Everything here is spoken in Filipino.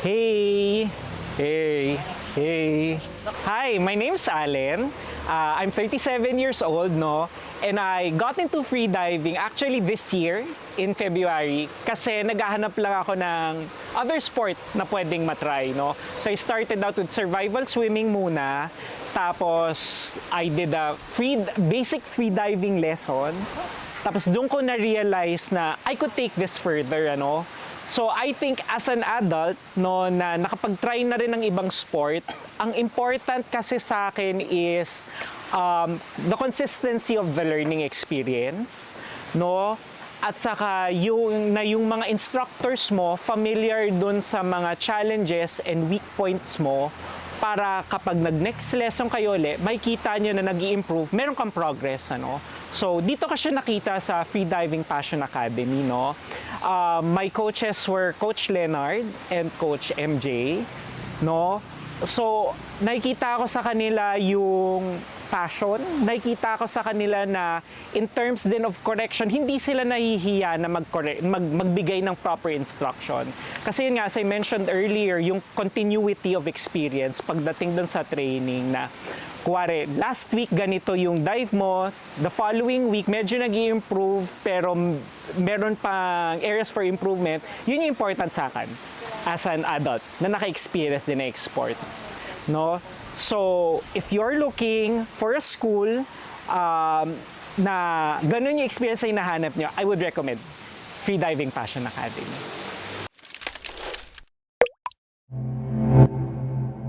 Hey! Hey! Hey! Hi, my name's Allen. I'm 37 years old, no? And I got into free diving actually this year in February kasi naghahanap lang ako ng other sport na pwedeng matry, no? So I started out with survival swimming muna. Tapos I did a basic free diving lesson. Tapos doon ko na-realize na I could take this further, ano? So I think as an adult, no, na nakapag-try na rin ng ibang sport, ang important kasi sa akin is the consistency of the learning experience, no? At saka yung mga instructors mo familiar dun sa mga challenges and weak points mo para kapag nag-next lesson kayo ulit, makikita nyo na nag-i-improve, meron kang progress, ano? So, dito ka siya nakita sa Freediving Passion Academy, no? My coaches were Coach Leonard and Coach MJ, no? So, nakikita ko sa kanila yung passion, nakikita ko sa kanila na in terms din of correction, hindi sila nahihiya na magbigay ng proper instruction. Kasi yun nga, as I mentioned earlier, yung continuity of experience pagdating dun sa training na kuwari, last week ganito yung dive mo, the following week medyo nag-i-improve pero meron pang areas for improvement, yun yung important sa akin as an adult na naka-experience din na sports, no? So, if you're looking for a school na ganun yung experience na hinahanap nyo, I would recommend Freediving Passion Academy.